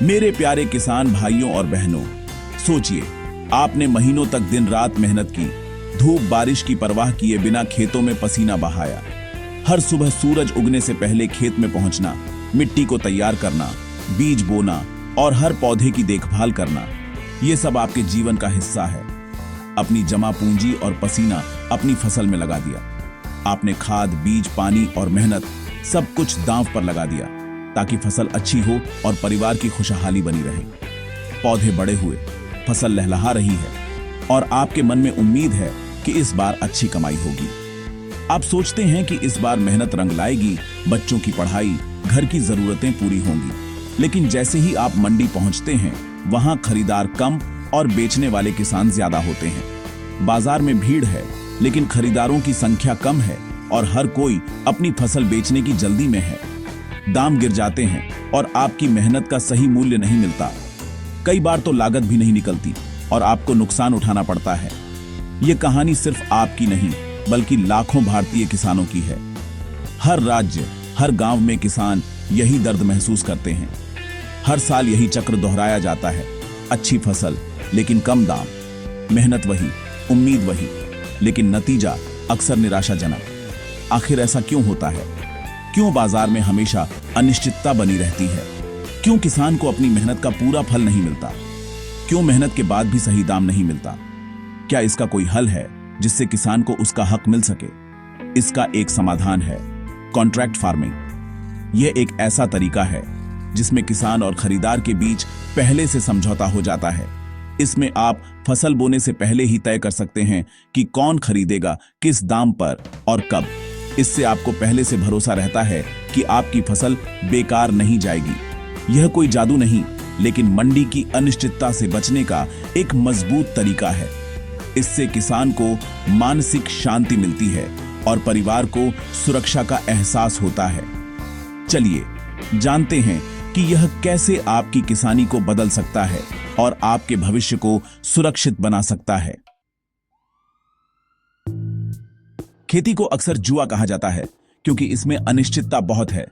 मेरे प्यारे किसान भाइयों और बहनों, सोचिए, आपने महीनों तक दिन रात मेहनत की, धूप बारिश की परवाह किए बिना खेतों में पसीना बहाया। हर सुबह सूरज उगने से पहले खेत में पहुंचना, मिट्टी को तैयार करना, बीज बोना और हर पौधे की देखभाल करना, ये सब आपके जीवन का हिस्सा है। अपनी जमा पूंजी और पसीना अपनी फसल में लगा दिया। आपने खाद, बीज, पानी और मेहनत सब कुछ दांव पर लगा दिया ताकि फसल अच्छी हो और परिवार की खुशहाली बनी रहे। पौधे बड़े हुए, फसल लहलहा रही है और आपके मन में उम्मीद है कि इस बार अच्छी कमाई होगी। आप सोचते हैं कि इस बार मेहनत रंग लाएगी, बच्चों की पढ़ाई, घर की जरूरतें पूरी होंगी। लेकिन जैसे ही आप मंडी पहुंचते हैं, वहां खरीदार कम और बेचने वाले किसान ज्यादा होते हैं। बाजार में भीड़ है, लेकिन खरीदारों की संख्या कम है और हर कोई अपनी फसल बेचने की जल्दी में है। दाम गिर जाते हैं और आपकी मेहनत का सही मूल्य नहीं मिलता। कई बार तो लागत भी नहीं निकलती और आपको नुकसान उठाना पड़ता है। ये कहानी सिर्फ आपकी नहीं, बल्कि लाखों भारतीय किसानों की है। हर राज्य, हर गांव में किसान यही दर्द महसूस करते हैं। हर साल यही चक्र दोहराया जाता है। अच्छी फसल लेकिन कम दाम, मेहनत वही, उम्मीद वही, लेकिन नतीजा अक्सर निराशाजनक। आखिर ऐसा क्यों होता है? क्यों बाजार में हमेशा अनिश्चितता बनी रहती है? क्यों किसान को अपनी मेहनत का पूरा फल नहीं मिलता? क्यों मेहनत के बाद भी सही दाम नहीं मिलता? क्या इसका कोई हल है जिससे किसान को उसका हक मिल सके? इसका एक समाधान है, कॉन्ट्रैक्ट फार्मिंग। यह एक ऐसा तरीका है जिसमें किसान और खरीदार के बीच पहले से समझौता हो जाता है। इसमें आप फसल बोने से पहले ही तय कर सकते हैं कि कौन खरीदेगा, किस दाम पर और कब। इससे आपको पहले से भरोसा रहता है कि आपकी फसल बेकार नहीं जाएगी। यह कोई जादू नहीं, लेकिन मंडी की अनिश्चितता से बचने का एक मजबूत तरीका है। इससे किसान को मानसिक शांति मिलती है और परिवार को सुरक्षा का एहसास होता है। चलिए जानते हैं कि यह कैसे आपकी किसानी को बदल सकता है और आपके भविष्य को सुरक्षित बना सकता है। खेती को अक्सर जुआ कहा जाता है क्योंकि इसमें अनिश्चितता बहुत है।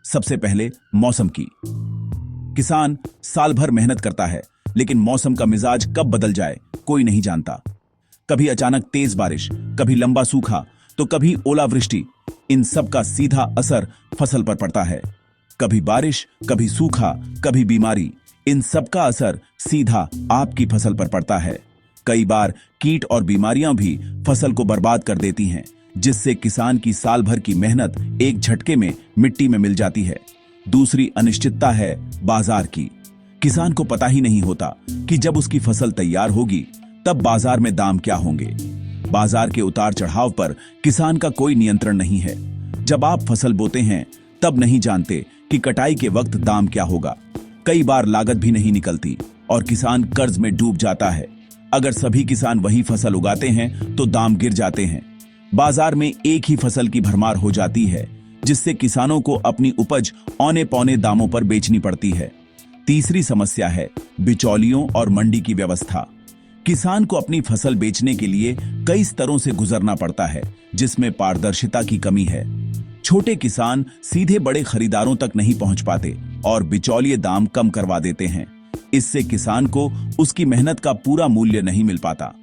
सबसे पहले मौसम की। किसान साल भर मेहनत करता है, लेकिन मौसम का मिजाज कब बदल जाए कोई नहीं जानता। कभी अचानक तेज बारिश, कभी लंबा सूखा, तो कभी ओलावृष्टि। इन सब का सीधा असर फसल पर पड़ता है। कभी बारिश, कभी सूखा, कभी बीमारी, इन सब का असर सीधा आपकी फसल पर पड़ता है। कई बार कीट और बीमारियां भी फसल को बर्बाद कर देती हैं, जिससे किसान की साल भर की मेहनत एक झटके में मिट्टी में मिल जाती है। दूसरी अनिश्चितता है बाजार की। किसान को पता ही नहीं होता कि जब उसकी फसल तैयार होगी तब बाजार में दाम क्या होंगे। बाजार के उतार चढ़ाव पर किसान का कोई नियंत्रण नहीं है। जब आप फसल बोते हैं तब नहीं जानते कि कटाई के वक्त दाम क्या होगा। कई बार लागत भी नहीं निकलती और किसान कर्ज में डूब जाता है। अगर सभी किसान वही फसल उगाते हैं तो दाम गिर जाते हैं। बाजार में एक ही फसल की भरमार हो जाती है, जिससे किसानों को अपनी उपज औने पौने दामों पर बेचनी पड़ती है। तीसरी समस्या है बिचौलियों और मंडी की व्यवस्था। किसान को अपनी फसल बेचने के लिए कई स्तरों से गुजरना पड़ता है, जिसमें पारदर्शिता की कमी है। छोटे किसान सीधे बड़े खरीदारों तक नहीं पहुंच पाते और बिचौलिए दाम कम करवा देते हैं। इससे किसान को उसकी मेहनत का पूरा मूल्य नहीं मिल पाता।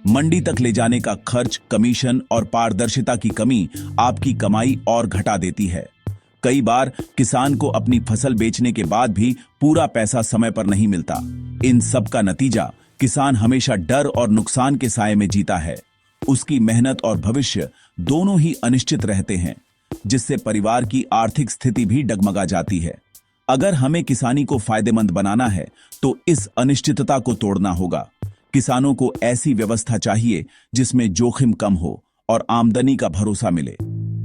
मंडी तक ले जाने का खर्च, कमीशन और पारदर्शिता की कमी आपकी कमाई और घटा देती है। कई बार किसान को अपनी फसल बेचने के बाद भी पूरा पैसा समय पर नहीं मिलता। इन सब का नतीजा किसान हमेशा डर और नुकसान के साए में जीता है। उसकी मेहनत और भविष्य दोनों ही अनिश्चित रहते हैं, जिससे परिवार की आर्थिक स्थिति भी डगमगा जाती है। अगर हमें किसानी को फायदेमंद बनाना है तो इस अनिश्चितता को तोड़ना होगा। किसानों को ऐसी व्यवस्था चाहिए जिसमें जोखिम कम हो और आमदनी का भरोसा मिले।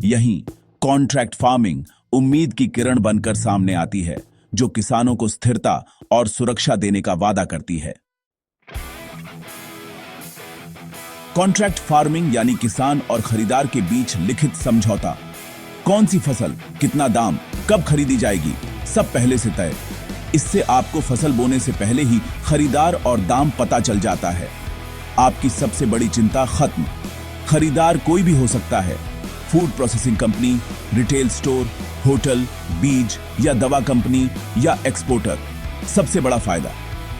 यहीं कॉन्ट्रैक्ट फार्मिंग उम्मीद की किरण बनकर सामने आती है, जो किसानों को स्थिरता और सुरक्षा देने का वादा करती है। कॉन्ट्रैक्ट फार्मिंग यानी किसान और खरीदार के बीच लिखित समझौता। कौन सी फसल, कितना दाम, कब खरीदी जाएगी, सब पहले से तय। इससे आपको फसल बोने से पहले ही खरीदार और दाम पता चल जाता है। आपकी सबसे बड़ी चिंता खत्म। खरीदार कोई भी हो सकता है, food processing company, retail store, hotel, बीज या दवा कंपनी या एक्सपोर्टर। सबसे बड़ा फायदा,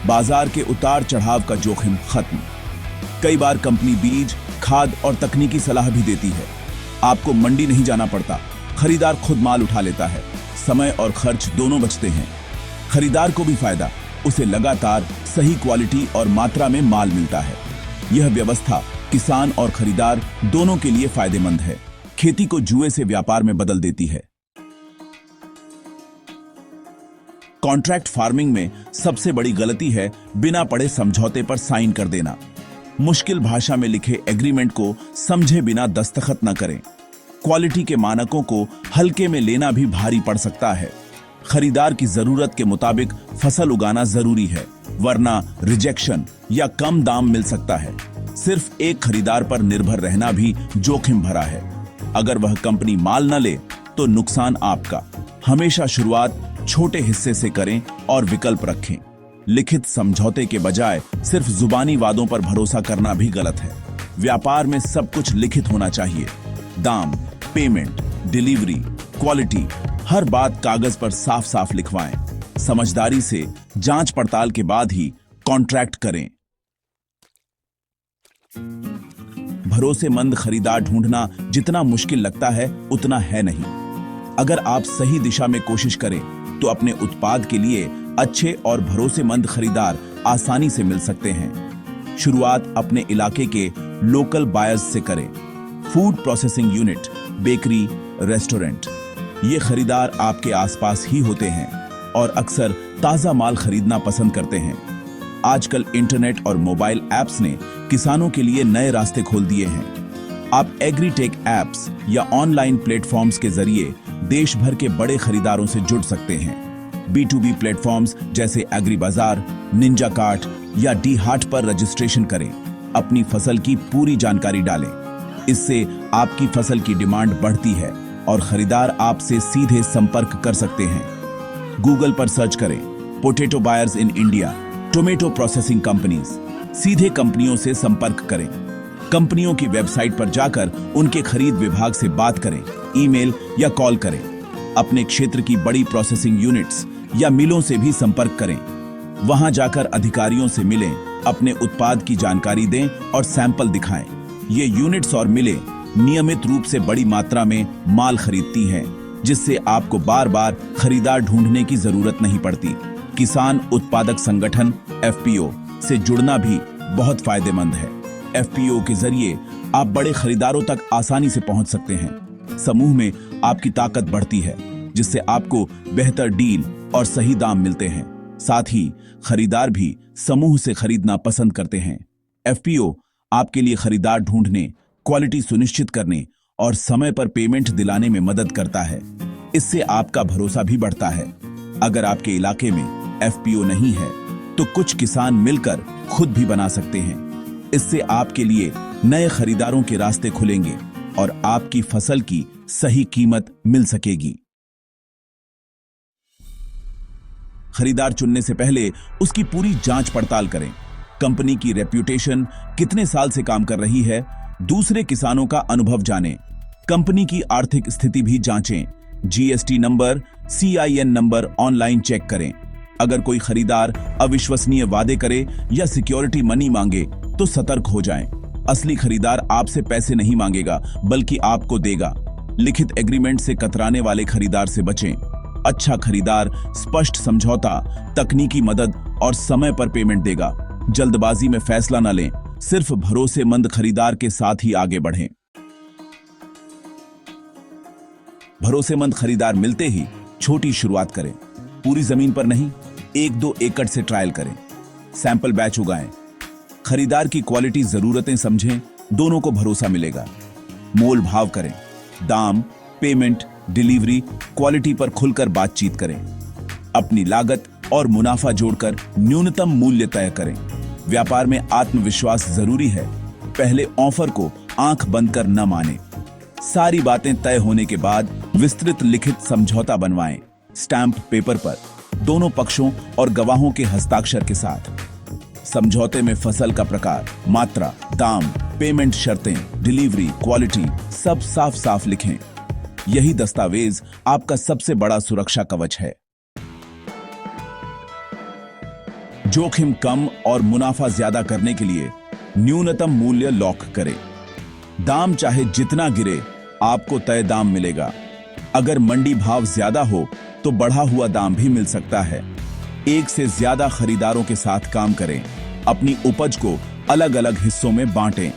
बाजार के उतार चढ़ाव का जोखिम खत्म। कई बार कंपनी बीज, खाद और तकनीकी सलाह भी देती है। आपको मंडी नहीं जाना पड़ता, खरीदार खुद माल उठा लेता है। समय और खर्च दोनों बचते हैं। खरीदार को भी फायदा, उसे लगातार सही क्वालिटी और मात्रा में माल मिलता है। यह व्यवस्था किसान और खरीदार दोनों के लिए फायदेमंद है। खेती को जुए से व्यापार में बदल देती है। कॉन्ट्रैक्ट फार्मिंग में सबसे बड़ी गलती है बिना पढ़े समझौते पर साइन कर देना। मुश्किल भाषा में लिखे एग्रीमेंट को समझे बिना दस्तखत न करें। क्वालिटी के मानकों को हल्के में लेना भी भारी पड़ सकता है। खरीदार की जरूरत के मुताबिक फसल उगाना जरूरी है, वरना रिजेक्शन या कम दाम मिल सकता है। सिर्फ एक खरीदार पर निर्भर रहना भी जोखिम भरा है। अगर वह कंपनी माल न ले तो नुकसान आपका। हमेशा शुरुआत छोटे हिस्से से करें और विकल्प रखें। लिखित समझौते के बजाय सिर्फ जुबानी वादों पर भरोसा करना भी गलत है। व्यापार में सब कुछ लिखित होना चाहिए। दाम, पेमेंट, डिलीवरी, क्वालिटी, हर बात कागज पर साफ साफ लिखवाएं। समझदारी से जांच पड़ताल के बाद ही कॉन्ट्रैक्ट करें। भरोसेमंद खरीदार ढूंढना जितना मुश्किल लगता है उतना है नहीं। अगर आप सही दिशा में कोशिश करें तो अपने उत्पाद के लिए अच्छे और भरोसेमंद खरीदार आसानी से मिल सकते हैं। शुरुआत अपने इलाके के लोकल बायर्स से करें। Food processing unit, bakery, restaurant, ये खरीदार आपके आसपास ही होते हैं और अक्सर ताजा माल खरीदना पसंद करते हैं। आजकल इंटरनेट और मोबाइल ऐप्स ने किसानों के लिए नए रास्ते खोल दिए हैं। आप एग्रीटेक ऐप्स या ऑनलाइन प्लेटफॉर्म्स के जरिए देश भर के बड़े खरीदारों से जुड़ सकते हैं। B2B प्लेटफॉर्म्स जैसे एग्री बाजार, निंजा कार्ट या डी हाट पर रजिस्ट्रेशन करें। अपनी फसल की पूरी जानकारी डालें। इससे आपकी फसल की डिमांड बढ़ती है और खरीदार आपसे सीधे संपर्क कर सकते हैं। गूगल पर सर्च करें potato buyers in India, tomato processing companies. सीधे कंपनियों से संपर्क करें। कंपनियों की वेबसाइट पर जाकर उनके खरीद विभाग से बात करें, ईमेल या कॉल करें। अपने क्षेत्र की बड़ी प्रोसेसिंग यूनिट्स या मिलों से भी संपर्क करें। वहां जाकर अधिकारियों से मिलें, अपने उत्पाद की जानकारी दें और सैंपल दिखाएं। ये यूनिट्स और मिलें नियमित रूप से बड़ी मात्रा में माल खरीदती हैं, जिससे आपको बार बार खरीदार ढूंढने की जरूरत नहीं पड़ती। किसान उत्पादक संगठन FPO से जुड़ना भी बहुत फायदेमंद है। FPO के जरिए आप बड़े खरीदारों तक आसानी से पहुंच सकते हैं। समूह में आपकी ताकत बढ़ती है, जिससे आपको बेहतर डील और सही दाम मिलते हैं। साथ ही खरीदार भी समूह से खरीदना पसंद करते हैं। FPO आपके लिए खरीदार ढूंढने, क्वालिटी सुनिश्चित करने और समय पर पेमेंट दिलाने में मदद करता है। इससे आपका भरोसा भी बढ़ता है। अगर आपके इलाके में FPO नहीं है तो कुछ किसान मिलकर खुद भी बना सकते हैं। इससे आपके लिए नए खरीदारों के रास्ते खुलेंगे और आपकी फसल की सही कीमत मिल सकेगी। खरीदार चुनने से पहले उसकी पूरी जांच पड़ताल करें। कंपनी की रेप्यूटेशन, कितने साल से काम कर रही है, दूसरे किसानों का अनुभव जानें। कंपनी की आर्थिक स्थिति भी जांचें। GST number, CIN number online check करें। अगर कोई खरीदार अविश्वसनीय वादे करे या सिक्योरिटी मनी मांगे तो सतर्क हो जाएं। असली खरीदार आपसे पैसे नहीं मांगेगा बल्कि आपको देगा। लिखित एग्रीमेंट से कतराने वाले खरीदार से बचें। अच्छा खरीदार स्पष्ट समझौता, तकनीकी मदद और समय पर पेमेंट देगा। जल्दबाजी में फैसला न लें। सिर्फ भरोसेमंद खरीदार के साथ ही आगे बढ़ें। भरोसेमंद खरीदार मिलते ही छोटी शुरुआत करें। पूरी जमीन पर नहीं, 1-2 एकड़ से ट्रायल करें। सैंपल बैच उगाएं। खरीदार की क्वालिटी, जरूरतें समझें, दोनों को भरोसा मिलेगा। मोल भाव करें। दाम, पेमेंट, डिलीवरी, क्वालिटी पर खुलकर बातचीत करें। अपनी लागत और मुनाफा जोड़कर न्यूनतम मूल्य तय करें। व्यापार में आत्मविश्वास जरूरी है। पहले ऑफर को आंख बंद कर न माने। सारी बातें तय होने के बाद विस्तृत लिखित समझौता बनवाएं, स्टैंप पेपर पर, दोनों पक्षों और गवाहों के हस्ताक्षर के साथ। समझौते में फसल का प्रकार, मात्रा, दाम, पेमेंट शर्तें, डिलीवरी, क्वालिटी सब साफ साफ लिखें। यही दस्तावेज आपका सबसे बड़ा सुरक्षा कवच है। जोखिम कम और मुनाफा ज्यादा करने के लिए न्यूनतम मूल्य लॉक करें। दाम चाहे जितना गिरे, आपको तय दाम मिलेगा। अगर मंडी भाव ज्यादा हो तो बढ़ा हुआ दाम भी मिल सकता है। एक से ज्यादा खरीदारों के साथ काम करें। अपनी उपज को अलग अलग हिस्सों में बांटें।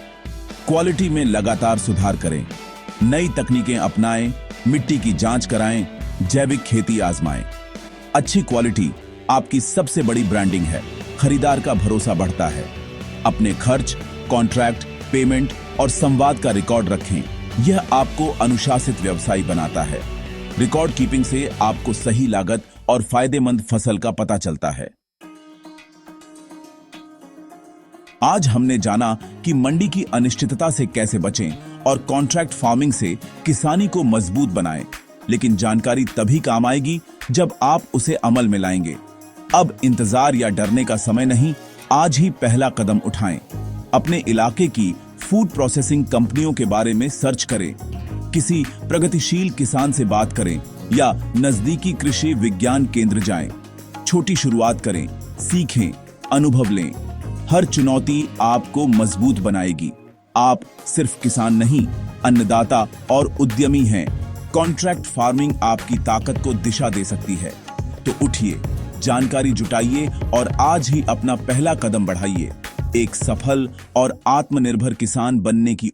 क्वालिटी में लगातार सुधार करें। नई तकनीकें अपनाएं, मिट्टी की जांच कराएं, जैविक खेती आजमाएं। अच्छी क्वालिटी आपकी सबसे बड़ी ब्रांडिंग है। खरीदार का भरोसा बढ़ता है। अपने खर्च, कॉन्ट्रैक्ट, पेमेंट और संवाद का रिकॉर्ड रखें। यह आपको अनुशासित व्यवसायी बनाता है। रिकॉर्ड कीपिंग से आपको सही लागत और फायदेमंद फसल का पता चलता है। आज हमने जाना कि मंडी की अनिश्चितता से कैसे बचें और कॉन्ट्रैक्ट फार्मिंग से किसानी को मजबूत बनाएं। लेकिन जानकारी तभी काम आएगी जब आप उसे अमल में लाएंगे। अब इंतजार या डरने का समय नहीं, आज ही पहला कदम उठाएं। अपने इलाके की फूड प्रोसेसिंग कंपनियों के बारे में सर्च करें, किसी प्रगतिशील किसान से बात करें या नजदीकी कृषि विज्ञान केंद्र जाएं। छोटी शुरुआत करें, सीखें, अनुभव लें। हर चुनौती आपको मजबूत बनाएगी। आप सिर्फ किसान नहीं, अन्नदाता और उद्यमी हैं। कॉन्ट्रैक्ट फार्मिंग आपकी ताकत को दिशा दे सकती है। तो उठिए, जानकारी जुटाइए और आज ही अपना पहला कदम बढ़ाइए। एक सफल और आत्मनिर्भर किसान बनने की